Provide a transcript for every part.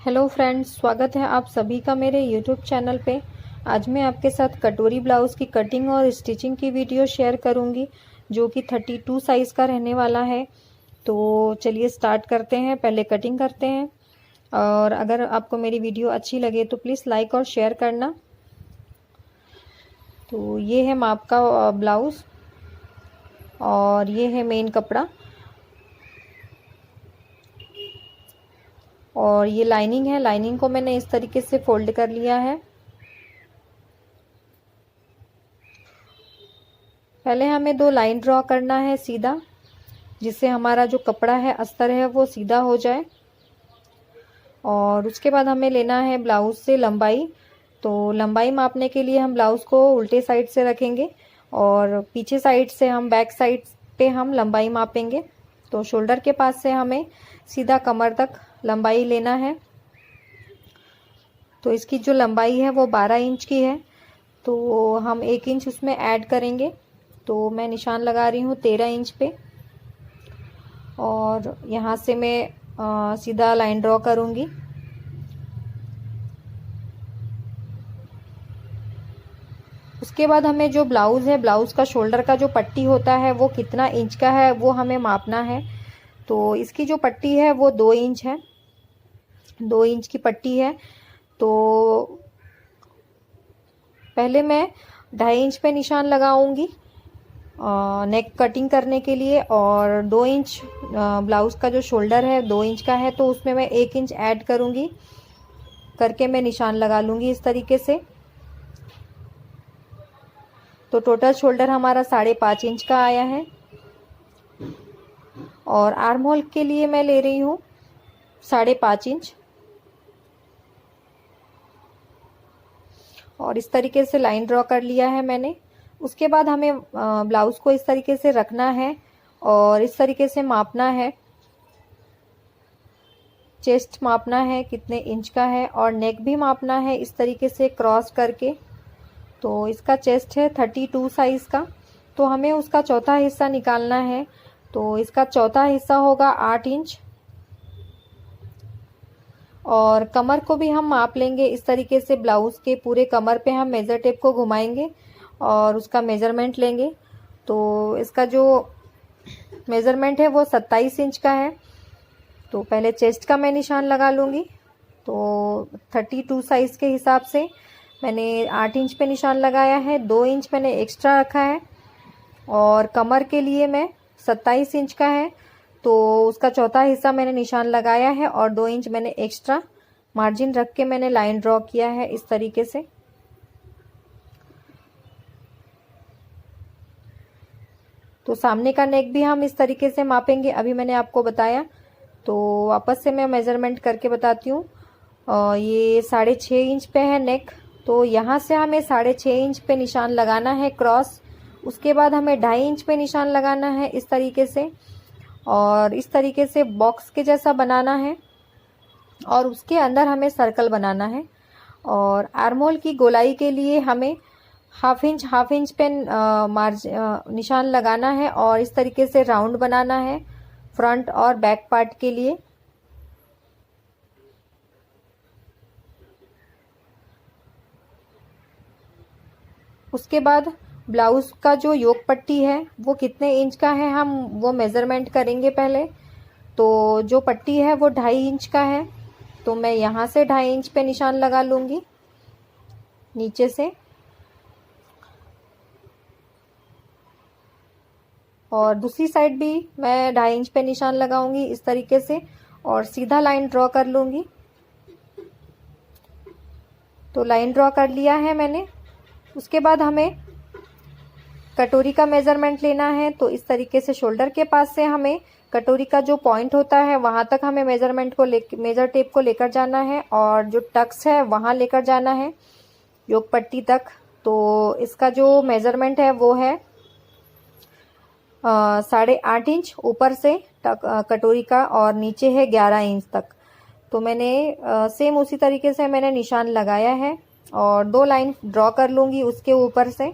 Hello friends, स्वागत है आप सभी का मेरे यूट्यूब चैनल पे। आज मैं आपके साथ कटोरी ब्लाउज़ की कटिंग और स्टिचिंग की वीडियो शेयर करूंगी, जो कि 32 साइज़ का रहने वाला है। तो चलिए स्टार्ट करते हैं। पहले कटिंग करते हैं, और अगर आपको मेरी वीडियो अच्छी लगे तो प्लीज़ लाइक और शेयर करना। तो ये है माप का ब्लाउज़, और ये है मेन कपड़ा, और ये लाइनिंग है। लाइनिंग को मैंने इस तरीके से फोल्ड कर लिया है। पहले हमें 2 लाइन ड्रॉ करना है सीधा, जिससे हमारा जो कपड़ा है, अस्तर है, वो सीधा हो जाए। और उसके बाद हमें लेना है ब्लाउज़ से लंबाई। तो लंबाई मापने के लिए हम ब्लाउज़ को उल्टे साइड से रखेंगे, और पीछे साइड से हम बैक साइड पे हम लंबाई मापेंगे। तो शोल्डर के पास से हमें सीधा कमर तक लंबाई लेना है। तो इसकी जो लंबाई है वो 12 इंच की है, तो हम 1 इंच उसमें ऐड करेंगे। तो मैं निशान लगा रही हूँ 13 इंच पे, और यहाँ से मैं सीधा लाइन ड्रॉ करूँगी। उसके बाद हमें जो ब्लाउज़ है, ब्लाउज़ का शोल्डर का जो पट्टी होता है वो कितना इंच का है वो हमें मापना है। तो इसकी जो पट्टी है वो 2 इंच है, 2 इंच की पट्टी है। तो पहले मैं 2.5 इंच पे निशान लगाऊंगी नेक कटिंग करने के लिए, और 2 इंच ब्लाउज़ का जो शोल्डर है 2 इंच का है, तो उसमें मैं 1 इंच ऐड करूंगी, करके मैं निशान लगा लूँगी इस तरीके से। तो टोटल शोल्डर हमारा 5.5 इंच का आया है। और आर्म होल के लिए मैं ले रही हूँ 5.5 इंच, और इस तरीके से लाइन ड्रॉ कर लिया है मैंने। उसके बाद हमें ब्लाउज़ को इस तरीके से रखना है, और इस तरीके से मापना है। चेस्ट मापना है कितने इंच का है, और नेक भी मापना है इस तरीके से क्रॉस करके। तो इसका चेस्ट है 32 साइज़ का, तो हमें उसका चौथा हिस्सा निकालना है। तो इसका चौथा हिस्सा होगा 8 इंच। और कमर को भी हम माप लेंगे इस तरीके से। ब्लाउज़ के पूरे कमर पे हम मेज़र टेप को घुमाएंगे और उसका मेज़रमेंट लेंगे। तो इसका जो मेज़रमेंट है वो 27 इंच का है। तो पहले चेस्ट का मैं निशान लगा लूँगी। तो 32 साइज़ के हिसाब से मैंने 8 इंच पे निशान लगाया है, 2 इंच मैंने एक्स्ट्रा रखा है। और कमर के लिए मैं 27 इंच का है, तो उसका चौथा हिस्सा मैंने निशान लगाया है, और 2 इंच मैंने एक्स्ट्रा मार्जिन रख के मैंने लाइन ड्रॉ किया है इस तरीके से। तो सामने का नेक भी हम इस तरीके से मापेंगे, अभी मैंने आपको बताया। तो वापस से मैं मेज़रमेंट करके बताती हूँ। ये 6.5 इंच पे है नेक, तो यहाँ से हमें 6.5 इंच पे निशान लगाना है क्रॉस। उसके बाद हमें 2.5 इंच पे निशान लगाना है इस तरीके से, और इस तरीके से बॉक्स के जैसा बनाना है, और उसके अंदर हमें सर्कल बनाना है। और आर्म होल की गोलाई के लिए हमें हाफ इंच पे निशान लगाना है, और इस तरीके से राउंड बनाना है फ्रंट और बैक पार्ट के लिए। उसके बाद ब्लाउज़ का जो योक पट्टी है वो कितने इंच का है हम वो मेज़रमेंट करेंगे पहले। तो जो पट्टी है वो 2.5 इंच का है, तो मैं यहाँ से 2.5 इंच पे निशान लगा लूँगी नीचे से, और दूसरी साइड भी मैं 2.5 इंच पे निशान लगाऊंगी इस तरीके से, और सीधा लाइन ड्रॉ कर लूँगी। तो लाइन ड्रॉ कर लिया है मैंने। उसके बाद हमें कटोरी का मेज़रमेंट लेना है। तो इस तरीके से शोल्डर के पास से हमें कटोरी का जो पॉइंट होता है वहाँ तक हमें मेज़र टेप को लेकर जाना है, और जो टक्स है वहाँ लेकर जाना है योक पट्टी तक। तो इसका जो मेज़रमेंट है वो है 8.5 इंच ऊपर से कटोरी का, और नीचे है 11 इंच तक। तो मैंने सेम उसी तरीके से मैंने निशान लगाया है, और 2 लाइन ड्रॉ कर लूँगी उसके ऊपर से।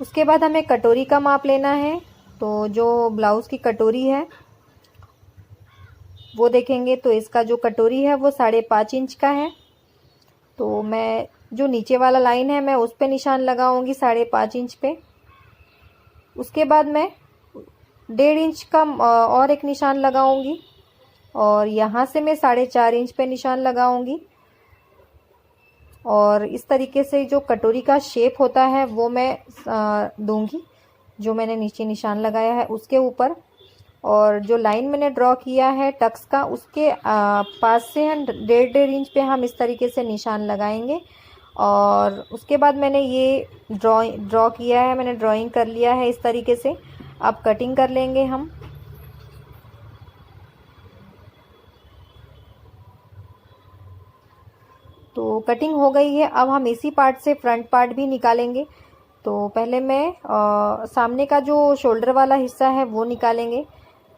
उसके बाद हमें कटोरी का माप लेना है। तो जो ब्लाउज़ की कटोरी है वो देखेंगे तो इसका जो कटोरी है वो 5.5 इंच का है। तो मैं जो नीचे वाला लाइन है मैं उस पे निशान लगाऊंगी 5.5 इंच पे। उसके बाद मैं 1.5 इंच का और एक निशान लगाऊंगी और यहाँ से मैं 4.5 इंच पे निशान लगाऊंगी। और इस तरीके से जो कटोरी का शेप होता है वो मैं दूंगी, जो मैंने नीचे निशान लगाया है उसके ऊपर। और जो लाइन मैंने ड्रॉ किया है टक्स का, उसके पास से हम 1.5 इंच पे हम इस तरीके से निशान लगाएंगे। और उसके बाद मैंने ये ड्रॉ किया है, मैंने ड्राइंग कर लिया है इस तरीके से। अब कटिंग कर लेंगे हम। तो कटिंग हो गई है। अब हम इसी पार्ट से फ्रंट पार्ट भी निकालेंगे। तो पहले मैं सामने का जो शोल्डर वाला हिस्सा है वो निकालेंगे।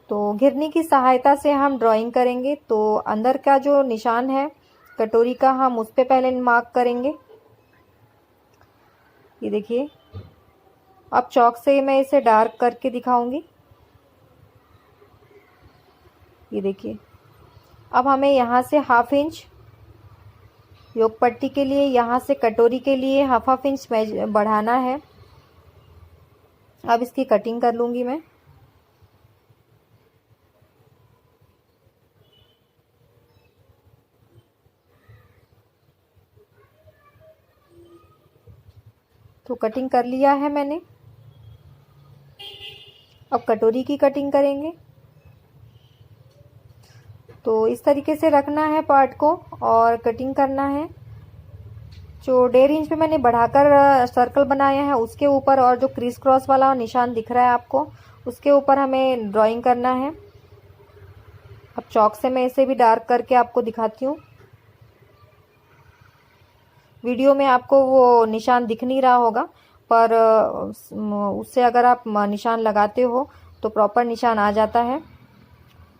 तो घिरनी की सहायता से हम ड्राइंग करेंगे। तो अंदर का जो निशान है कटोरी का, हम उस पे पहले मार्क करेंगे। ये देखिए, अब चॉक से मैं इसे डार्क करके दिखाऊंगी। ये देखिए, अब हमें यहाँ से 1/2 इंच योग पट्टी के लिए, यहाँ से कटोरी के लिए 1/2 इंच बढ़ाना है। अब इसकी कटिंग कर लूंगी मैं। तो कटिंग कर लिया है मैंने। अब कटोरी की कटिंग करेंगे। तो इस तरीके से रखना है पार्ट को और कटिंग करना है। जो 1.5 इंच पे मैंने बढ़ाकर सर्कल बनाया है उसके ऊपर, और जो क्रिस क्रॉस वाला निशान दिख रहा है आपको, उसके ऊपर हमें ड्राइंग करना है। अब चॉक से मैं इसे भी डार्क करके आपको दिखाती हूँ। वीडियो में आपको वो निशान दिख नहीं रहा होगा, पर उससे अगर आप निशान लगाते हो तो प्रॉपर निशान आ जाता है।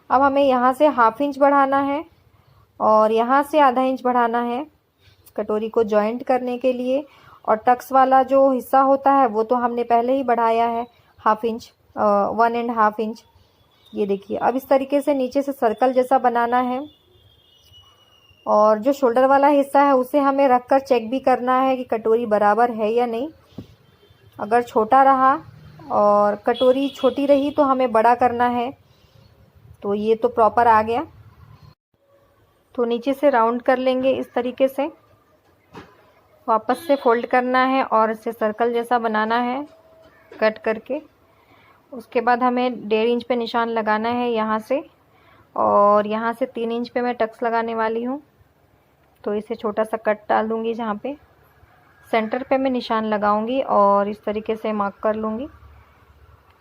अब हमें यहाँ से 1/2 इंच बढ़ाना है और यहाँ से आधा इंच बढ़ाना है कटोरी को जॉइंट करने के लिए। और टक्स वाला जो हिस्सा होता है वो तो हमने पहले ही बढ़ाया है 1/2 इंच, 1.5 इंच। ये देखिए, अब इस तरीके से नीचे से सर्कल जैसा बनाना है। और जो शोल्डर वाला हिस्सा है उसे हमें रखकर चेक भी करना है कि कटोरी बराबर है या नहीं। अगर छोटा रहा और कटोरी छोटी रही तो हमें बड़ा करना है। तो ये तो प्रॉपर आ गया। तो नीचे से राउंड कर लेंगे इस तरीके से, वापस से फोल्ड करना है और इसे सर्कल जैसा बनाना है कट करके। उसके बाद हमें 1.5 इंच पे निशान लगाना है यहाँ से, और यहाँ से 3 इंच पे मैं टक्स लगाने वाली हूँ। तो इसे छोटा सा कट डाल दूँगी, जहाँ पे सेंटर पे मैं निशान लगाऊंगी और इस तरीके से मार्क कर लूँगी।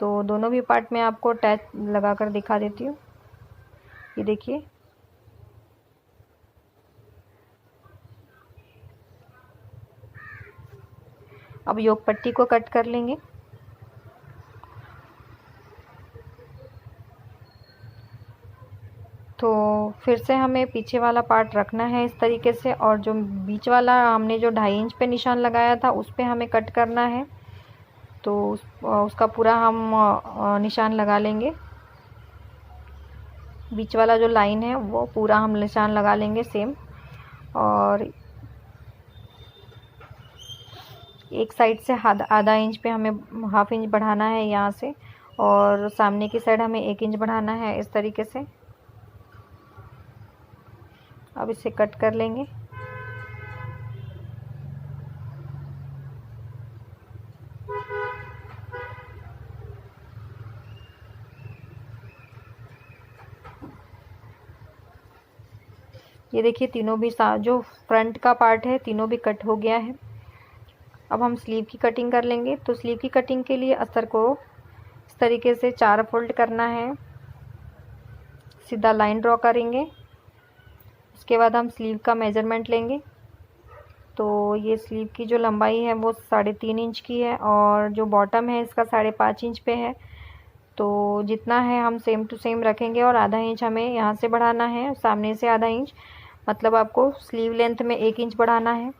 तो दोनों भी पार्ट में आपको टैच लगा कर दिखा देती हूँ। ये देखिए, अब योग पट्टी को कट कर लेंगे। तो फिर से हमें पीछे वाला पार्ट रखना है इस तरीके से, और जो बीच वाला हमने जो 2.5 इंच पे निशान लगाया था उस पे हमें कट करना है। तो उसका पूरा हम निशान लगा लेंगे। बीच वाला जो लाइन है वो पूरा हम निशान लगा लेंगे सेम। और एक साइड से आधा इंच पे हमें 1/2 इंच बढ़ाना है यहाँ से, और सामने की साइड हमें 1 इंच बढ़ाना है इस तरीके से। अब इसे कट कर लेंगे। ये देखिए, तीनों भी जो फ्रंट का पार्ट है तीनों भी कट हो गया है। अब हम स्लीव की कटिंग कर लेंगे। तो स्लीव की कटिंग के लिए अस्तर को इस तरीके से 4 फोल्ड करना है, सीधा लाइन ड्रॉ करेंगे। उसके बाद हम स्लीव का मेजरमेंट लेंगे। तो ये स्लीव की जो लंबाई है वो 3.5 इंच की है, और जो बॉटम है इसका 5.5 इंच पे है। तो जितना है हम सेम टू सेम रखेंगे, और आधा इंच हमें यहाँ से बढ़ाना है, सामने से आधा इंच, मतलब आपको स्लीव लेंथ में 1 इंच बढ़ाना है।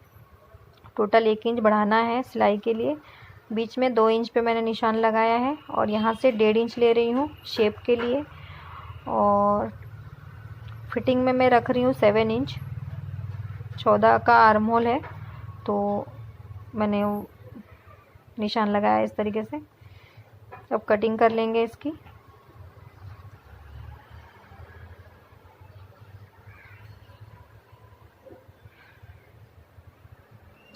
टोटल 1 इंच बढ़ाना है सिलाई के लिए। बीच में 2 इंच पे मैंने निशान लगाया है, और यहाँ से 1.5 इंच ले रही हूँ शेप के लिए। और फिटिंग में मैं रख रही हूँ 7 इंच, 14 का आर्म होल है, तो मैंने वो निशान लगाया इस तरीके से। अब कटिंग कर लेंगे इसकी।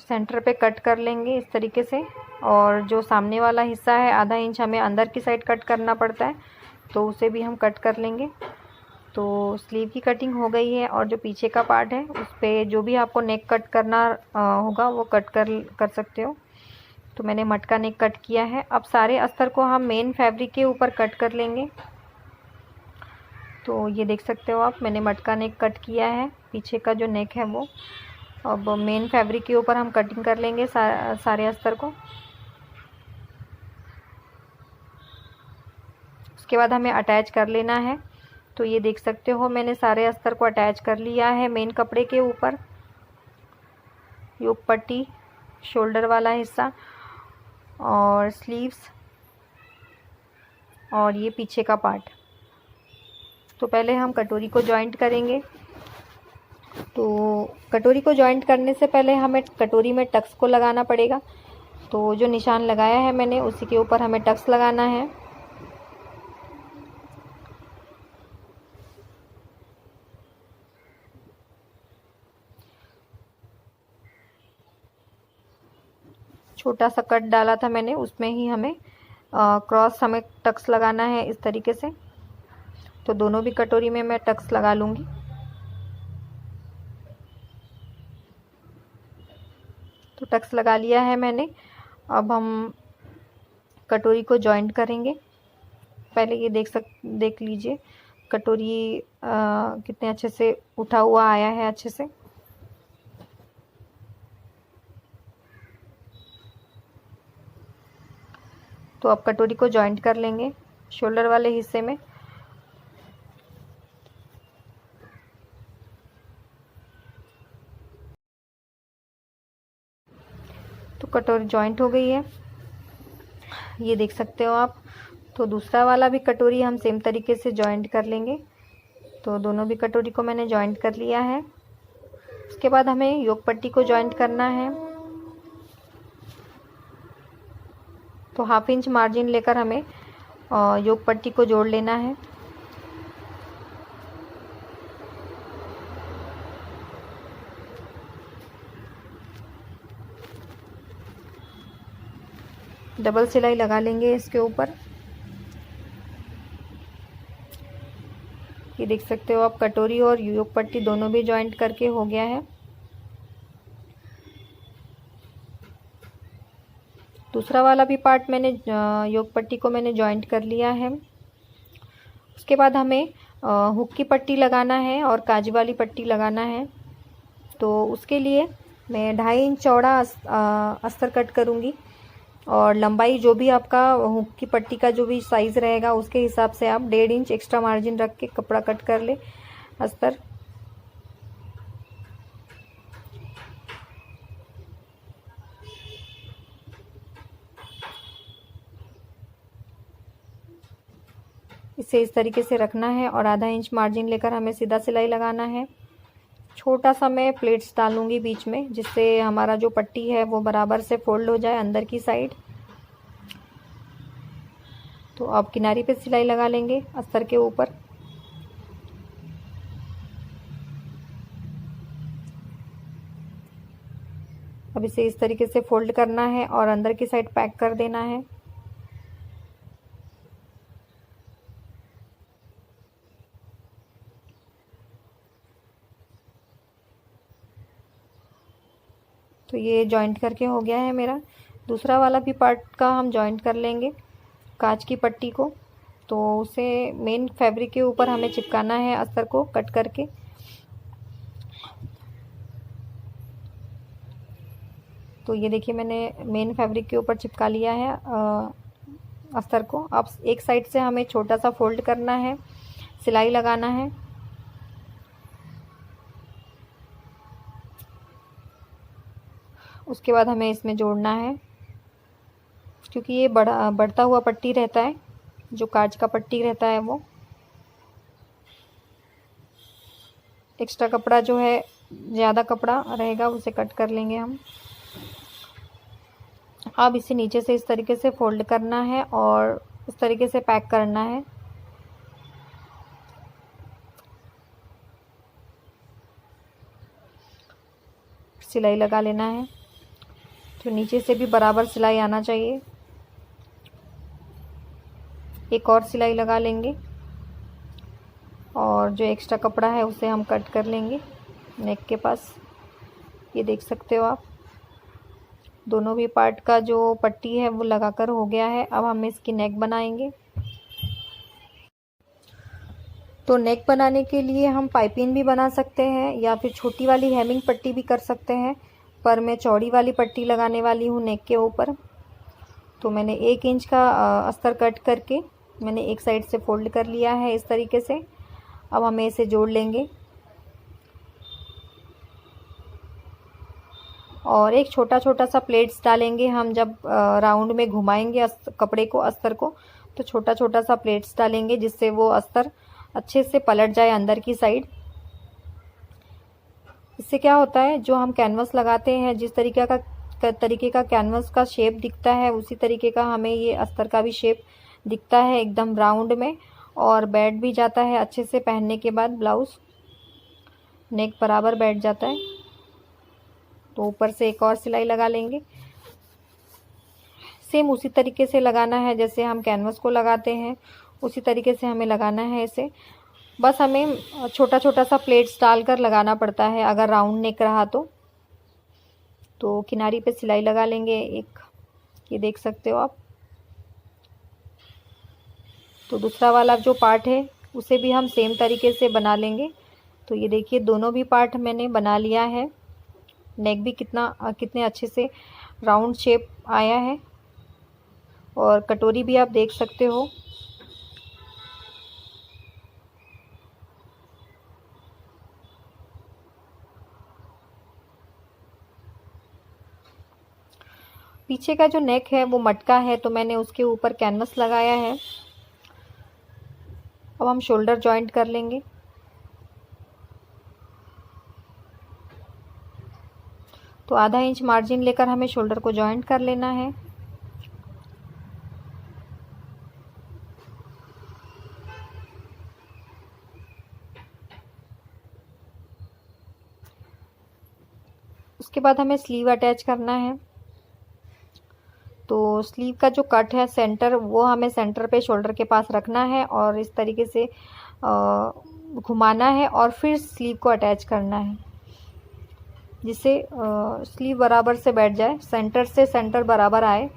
सेंटर पे कट कर लेंगे इस तरीके से, और जो सामने वाला हिस्सा है आधा इंच हमें अंदर की साइड कट करना पड़ता है, तो उसे भी हम कट कर लेंगे। तो स्लीव की कटिंग हो गई है, और जो पीछे का पार्ट है उस पर जो भी आपको नेक कट करना होगा वो कट कर सकते हो। तो मैंने मटका नेक कट किया है। अब सारे अस्तर को हम मेन फैब्रिक के ऊपर कट कर लेंगे। तो ये देख सकते हो आप, मैंने मटका नेक कट किया है, पीछे का जो नेक है वो। अब मेन फैब्रिक के ऊपर हम कटिंग कर लेंगे सारे अस्तर को। उसके बाद हमें अटैच कर लेना है। तो ये देख सकते हो मैंने सारे अस्तर को अटैच कर लिया है मेन कपड़े के ऊपर। योक पट्टी, शोल्डर वाला हिस्सा और स्लीव्स और ये पीछे का पार्ट। तो पहले हम कटोरी को जॉइंट करेंगे। तो कटोरी को जॉइंट करने से पहले हमें कटोरी में टक्स को लगाना पड़ेगा। तो जो निशान लगाया है मैंने उसी के ऊपर हमें टक्स लगाना है। छोटा सा कट डाला था मैंने, उसमें ही हमें क्रॉस हमें टक्स लगाना है इस तरीके से। तो दोनों भी कटोरी में मैं टक्स लगा लूँगी। तो टक्स लगा लिया है मैंने। अब हम कटोरी को जॉइंट करेंगे। पहले ये देख लीजिए कटोरी कितने अच्छे से उठा हुआ आया है अच्छे से। तो अब कटोरी को जॉइंट कर लेंगे शोल्डर वाले हिस्से में। तो कटोरी जॉइंट हो गई है, ये देख सकते हो आप। तो दूसरा वाला भी कटोरी हम सेम तरीके से जॉइंट कर लेंगे। तो दोनों भी कटोरी को मैंने जॉइंट कर लिया है। उसके बाद हमें योक पट्टी को जॉइंट करना है। तो 1/2 इंच मार्जिन लेकर हमें योक पट्टी को जोड़ लेना है। डबल सिलाई लगा लेंगे इसके ऊपर। ये देख सकते हो आप कटोरी और योक पट्टी दोनों भी जॉइंट करके हो गया है। दूसरा वाला भी पार्ट मैंने योक पट्टी को मैंने जॉइंट कर लिया है। उसके बाद हमें हुक की पट्टी लगाना है और काज वाली पट्टी लगाना है। तो उसके लिए मैं 2.5 इंच चौड़ा अस्तर कट करूँगी, और लंबाई जो भी आपका हुक की पट्टी का जो भी साइज़ रहेगा उसके हिसाब से आप 1.5 इंच एक्स्ट्रा मार्जिन रख के कपड़ा कट कर ले अस्तर। इसे इस तरीके से रखना है और आधा इंच मार्जिन लेकर हमें सीधा सिलाई लगाना है। छोटा सा मैं प्लेट्स डालूंगी बीच में, जिससे हमारा जो पट्टी है वो बराबर से फोल्ड हो जाए अंदर की साइड। तो अब किनारी पे सिलाई लगा लेंगे अस्तर के ऊपर। अब इसे इस तरीके से फोल्ड करना है और अंदर की साइड पैक कर देना है। तो ये जॉइंट करके हो गया है मेरा। दूसरा वाला भी पार्ट का हम जॉइंट कर लेंगे कांच की पट्टी को। तो उसे मेन फैब्रिक के ऊपर हमें चिपकाना है अस्तर को कट करके। तो ये देखिए मैंने मेन फैब्रिक के ऊपर चिपका लिया है अस्तर को। अब एक साइड से हमें छोटा सा फोल्ड करना है, सिलाई लगाना है। उसके बाद हमें इसमें जोड़ना है, क्योंकि ये बढ़ता हुआ पट्टी रहता है, जो कांच का पट्टी रहता है वो। एक्स्ट्रा कपड़ा जो है, ज़्यादा कपड़ा रहेगा उसे कट कर लेंगे हम। अब इसे नीचे से इस तरीके से फोल्ड करना है और इस तरीके से पैक करना है। सिलाई लगा लेना है, तो नीचे से भी बराबर सिलाई आना चाहिए। एक और सिलाई लगा लेंगे और जो एक्स्ट्रा कपड़ा है उसे हम कट कर लेंगे नेक के पास। ये देख सकते हो आप, दोनों भी पार्ट का जो पट्टी है वो लगाकर हो गया है। अब हम इसकी नेक बनाएंगे। तो नेक बनाने के लिए हम पाइपिंग भी बना सकते हैं या फिर छोटी वाली हेमिंग पट्टी भी कर सकते हैं, पर मैं चौड़ी वाली पट्टी लगाने वाली हूँ नेक के ऊपर। तो मैंने 1 इंच का अस्तर कट करके मैंने एक साइड से फोल्ड कर लिया है इस तरीके से। अब हमें इसे जोड़ लेंगे और एक छोटा छोटा सा प्लेट्स डालेंगे हम। जब राउंड में घुमाएंगे कपड़े को, अस्तर को, तो छोटा छोटा सा प्लेट्स डालेंगे जिससे वो अस्तर अच्छे से पलट जाए अंदर की साइड। इससे क्या होता है, जो हम कैनवस लगाते हैं, जिस तरीके का कैनवस का शेप दिखता है, उसी तरीके का हमें ये अस्तर का भी शेप दिखता है, एकदम राउंड में, और बैठ भी जाता है अच्छे से। पहनने के बाद ब्लाउज नेक बराबर बैठ जाता है। तो ऊपर से एक और सिलाई लगा लेंगे। सेम उसी तरीके से लगाना है जैसे हम कैनवस को लगाते हैं, उसी तरीके से हमें लगाना है इसे। बस हमें छोटा छोटा सा प्लेट्स डालकर लगाना पड़ता है अगर राउंड नेक रहा तो किनारी पे सिलाई लगा लेंगे एक, ये देख सकते हो आप। तो दूसरा वाला जो पार्ट है उसे भी हम सेम तरीके से बना लेंगे। तो ये देखिए, दोनों भी पार्ट मैंने बना लिया है। नेक भी कितने अच्छे से राउंड शेप आया है, और कटोरी भी आप देख सकते हो। पीछे का जो नेक है वो मटका है, तो मैंने उसके ऊपर कैनवस लगाया है। अब हम शोल्डर जॉइंट कर लेंगे। तो आधा इंच मार्जिन लेकर हमें शोल्डर को जॉइंट कर लेना है। उसके बाद हमें स्लीव अटैच करना है। तो स्लीव का जो कट है सेंटर, वो हमें सेंटर पे शोल्डर के पास रखना है और इस तरीके से घुमाना है और फिर स्लीव को अटैच करना है, जिससे स्लीव बराबर से बैठ जाए, सेंटर से सेंटर बराबर आए।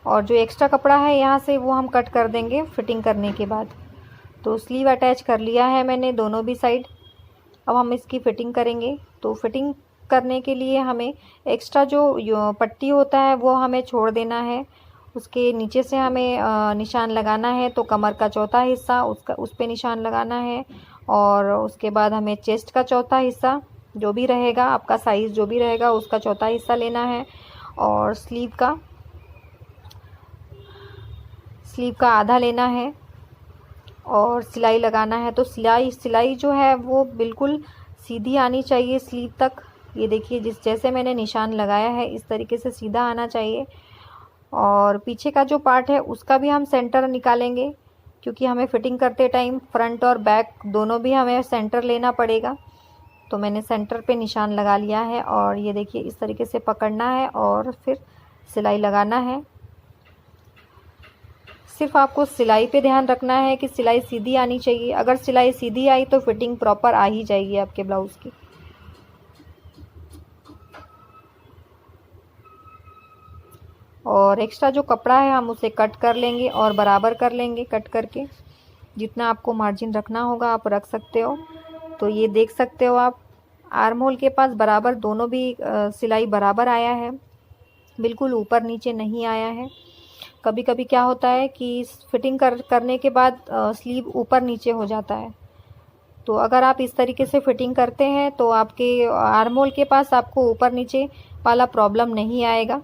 और जो एक्स्ट्रा कपड़ा है यहाँ से वो हम कट कर देंगे फिटिंग करने के बाद। तो स्लीव अटैच कर लिया है मैंने दोनों भी साइड। अब हम इसकी फिटिंग करेंगे। तो फिटिंग करने के लिए हमें एक्स्ट्रा जो पट्टी होता है वो हमें छोड़ देना है। उसके नीचे से हमें निशान लगाना है। तो कमर का चौथा हिस्सा उस पे निशान लगाना है, और उसके बाद हमें चेस्ट का चौथा हिस्सा जो भी रहेगा, आपका साइज़ जो भी रहेगा उसका चौथा हिस्सा लेना है, और स्लीव का आधा लेना है और सिलाई लगाना है। तो सिलाई जो है वो बिल्कुल सीधी आनी चाहिए स्लीव तक। ये देखिए, जैसे मैंने निशान लगाया है इस तरीके से सीधा आना चाहिए। और पीछे का जो पार्ट है उसका भी हम सेंटर निकालेंगे, क्योंकि हमें फिटिंग करते टाइम फ्रंट और बैक दोनों भी हमें सेंटर लेना पड़ेगा। तो मैंने सेंटर पे निशान लगा लिया है, और ये देखिए इस तरीके से पकड़ना है और फिर सिलाई लगाना है। सिर्फ आपको सिलाई पे ध्यान रखना है कि सिलाई सीधी आनी चाहिए। अगर सिलाई सीधी आई तो फिटिंग प्रॉपर आ ही जाएगी आपके ब्लाउज़ की। और एक्स्ट्रा जो कपड़ा है हम उसे कट कर लेंगे और बराबर कर लेंगे। कट करके जितना आपको मार्जिन रखना होगा आप रख सकते हो। तो ये देख सकते हो आप, आर्म होल के पास बराबर दोनों भी सिलाई बराबर आया है, बिल्कुल ऊपर नीचे नहीं आया है। कभी कभी क्या होता है कि फिटिंग करने के बाद स्लीव ऊपर नीचे हो जाता है। तो अगर आप इस तरीके से फिटिंग करते हैं तो आपके आर्म होल के पास आपको ऊपर नीचे वाला प्रॉब्लम नहीं आएगा।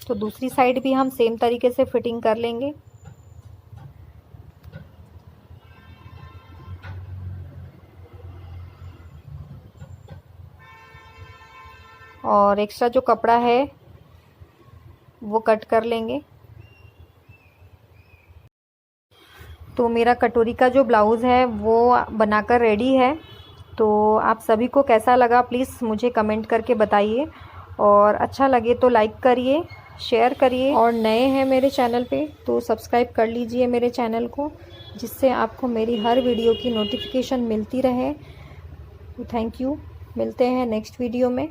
तो दूसरी साइड भी हम सेम तरीके से फिटिंग कर लेंगे। और एक्स्ट्रा जो कपड़ा है वो कट कर लेंगे। तो मेरा कटोरी का जो ब्लाउज़ है वो बनाकर रेडी है। तो आप सभी को कैसा लगा प्लीज़ मुझे कमेंट करके बताइए, और अच्छा लगे तो लाइक करिए, शेयर करिए, और नए हैं मेरे चैनल पे तो सब्सक्राइब कर लीजिए मेरे चैनल को, जिससे आपको मेरी हर वीडियो की नोटिफिकेशन मिलती रहे। तो थैंक यू, मिलते हैं नेक्स्ट वीडियो में।